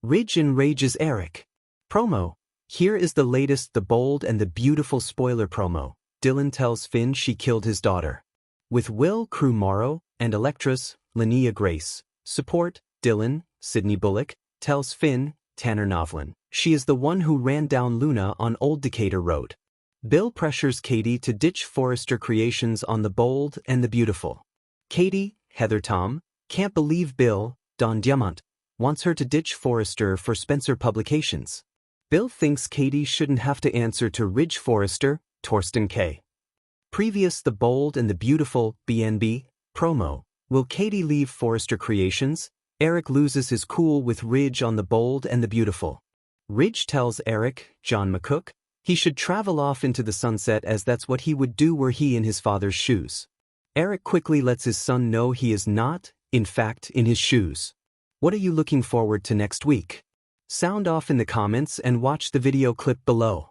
Ridge enrages Eric. Promo. Here is the latest The Bold and the Beautiful spoiler promo. Dylan tells Finn she killed his daughter. With Will, Crew Morrow, and Electra's, Linnea Grace. Support, Dylan, Sydney Bullock, tells Finn, Tanner Novlin. She is the one who ran down Luna on Old Decatur Road. Bill pressures Katie to ditch Forrester Creations on The Bold and the Beautiful. Katie, Heather Tom, can't believe Bill, Don Diamant, wants her to ditch Forrester for Spencer Publications. Bill thinks Katie shouldn't have to answer to Ridge Forrester, Torsten K. Previous The Bold and the Beautiful, BNB, promo. Will Katie leave Forrester Creations? Eric loses his cool with Ridge on The Bold and the Beautiful. Ridge tells Eric, John McCook, he should travel off into the sunset as that's what he would do were he in his father's shoes. Eric quickly lets his son know he is not, in fact, in his shoes. What are you looking forward to next week? Sound off in the comments and watch the video clip below.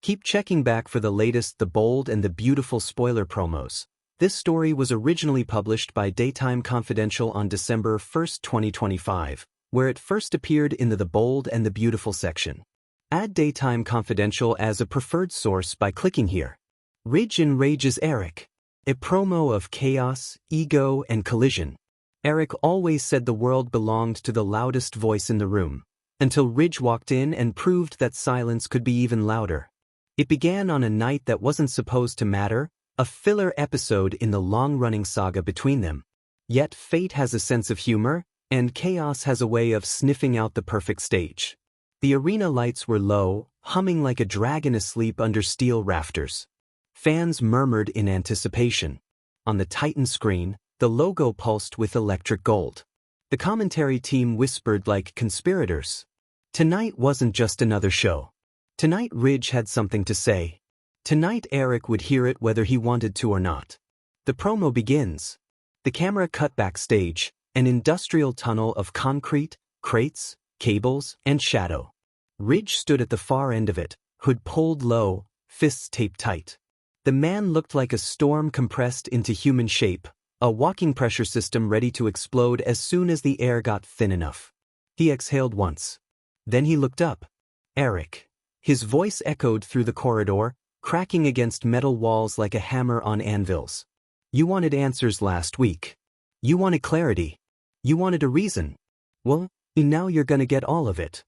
Keep checking back for the latest The Bold and the Beautiful spoiler promos. This story was originally published by Daytime Confidential on December 1, 2025, where it first appeared in the Bold and the Beautiful section. Add Daytime Confidential as a preferred source by clicking here. Ridge enrages Eric. A promo of chaos, ego, and collision. Eric always said the world belonged to the loudest voice in the room, until Ridge walked in and proved that silence could be even louder. It began on a night that wasn't supposed to matter, a filler episode in the long-running saga between them. Yet fate has a sense of humor, and chaos has a way of sniffing out the perfect stage. The arena lights were low, humming like a dragon asleep under steel rafters. Fans murmured in anticipation. On the Titan screen, the logo pulsed with electric gold. The commentary team whispered like conspirators. Tonight wasn't just another show. Tonight Ridge had something to say. Tonight Eric would hear it whether he wanted to or not. The promo begins. The camera cut backstage, an industrial tunnel of concrete, crates, cables, and shadow. Ridge stood at the far end of it, hood pulled low, fists taped tight. The man looked like a storm compressed into human shape, a walking pressure system ready to explode as soon as the air got thin enough. He exhaled once. Then he looked up. Eric. His voice echoed through the corridor, cracking against metal walls like a hammer on anvils. You wanted answers last week. You wanted clarity. You wanted a reason. Well, now you're gonna get all of it.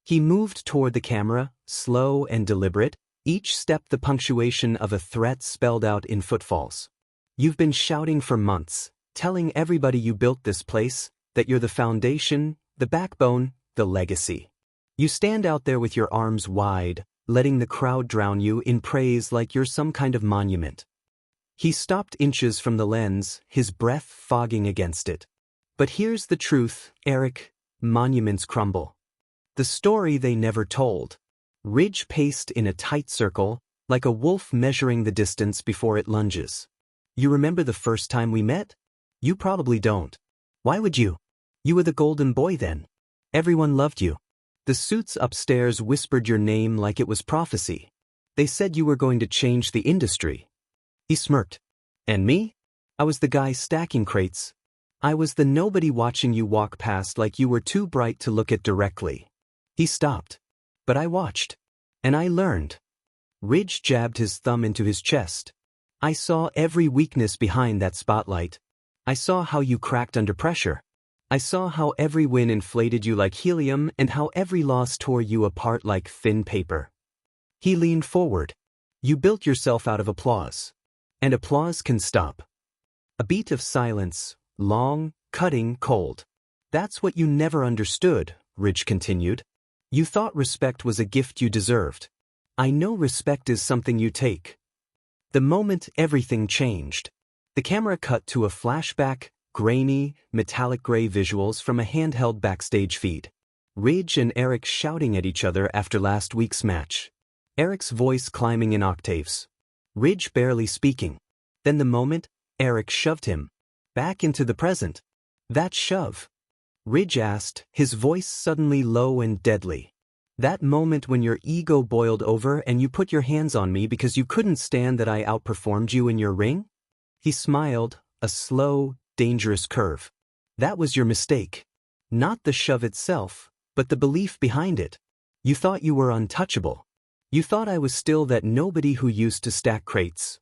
He moved toward the camera, slow and deliberate, each step the punctuation of a threat spelled out in footfalls. You've been shouting for months, telling everybody you built this place, that you're the foundation, the backbone, the legacy. You stand out there with your arms wide, letting the crowd drown you in praise like you're some kind of monument. He stopped inches from the lens, his breath fogging against it. But here's the truth, Eric, monuments crumble. The story they never told. Ridge paced in a tight circle, like a wolf measuring the distance before it lunges. You remember the first time we met? You probably don't. Why would you? You were the golden boy then. Everyone loved you. The suits upstairs whispered your name like it was prophecy. They said you were going to change the industry. He smirked. And me? I was the guy stacking crates. I was the nobody watching you walk past like you were too bright to look at directly. He stopped. But I watched. And I learned. Ridge jabbed his thumb into his chest. I saw every weakness behind that spotlight. I saw how you cracked under pressure. I saw how every win inflated you like helium and how every loss tore you apart like thin paper. He leaned forward. You built yourself out of applause. And applause can stop. A beat of silence, long, cutting, cold. That's what you never understood, Ridge continued. You thought respect was a gift you deserved. I know respect is something you take. The moment everything changed. The camera cut to a flashback, grainy, metallic gray visuals from a handheld backstage feed. Ridge and Eric shouting at each other after last week's match. Eric's voice climbing in octaves. Ridge barely speaking. Then the moment, Eric shoved him. Back into the present. That shove. Ridge asked, his voice suddenly low and deadly. That moment when your ego boiled over and you put your hands on me because you couldn't stand that I outperformed you in your ring? He smiled, a slow, dangerous curve. That was your mistake. Not the shove itself, But the belief behind it. You thought you were untouchable. You thought I was still that nobody who used to stack crates.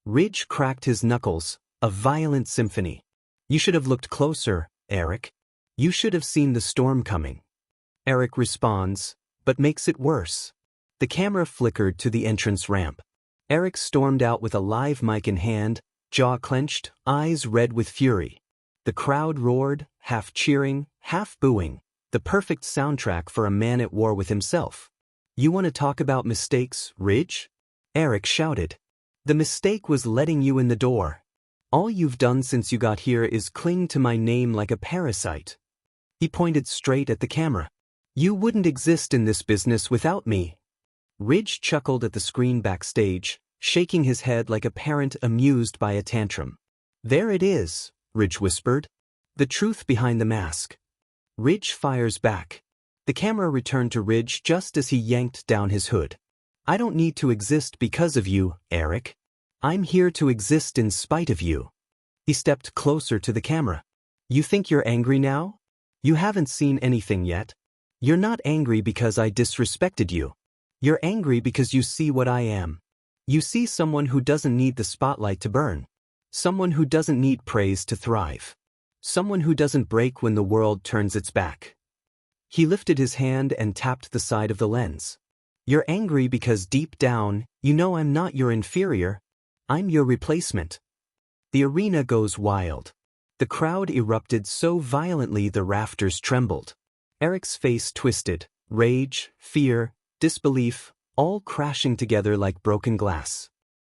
Ridge cracked his knuckles, a violent symphony. You should have looked closer, Eric. You should have seen the storm coming. Eric responds, but makes it worse. The camera flickered to the entrance ramp. Eric stormed out with a live mic in hand, jaw clenched, eyes red with fury. The crowd roared, half cheering, half booing, the perfect soundtrack for a man at war with himself. You want to talk about mistakes, Ridge? Eric shouted. The mistake was letting you in the door. All you've done since you got here is cling to my name like a parasite. He pointed straight at the camera. You wouldn't exist in this business without me. Ridge chuckled at the screen backstage, shaking his head like a parent amused by a tantrum. There it is, Ridge whispered. The truth behind the mask. Ridge fires back. The camera returned to Ridge just as he yanked down his hood. I don't need to exist because of you, Eric. I'm here to exist in spite of you. He stepped closer to the camera. You think you're angry now? You haven't seen anything yet. You're not angry because I disrespected you. You're angry because you see what I am. You see someone who doesn't need the spotlight to burn. Someone who doesn't need praise to thrive. Someone who doesn't break when the world turns its back. He lifted his hand and tapped the side of the lens. You're angry because deep down, you know I'm not your inferior. I'm your replacement. The arena goes wild. The crowd erupted so violently the rafters trembled. Eric's face twisted, rage, fear, disbelief, all crashing together like broken glass.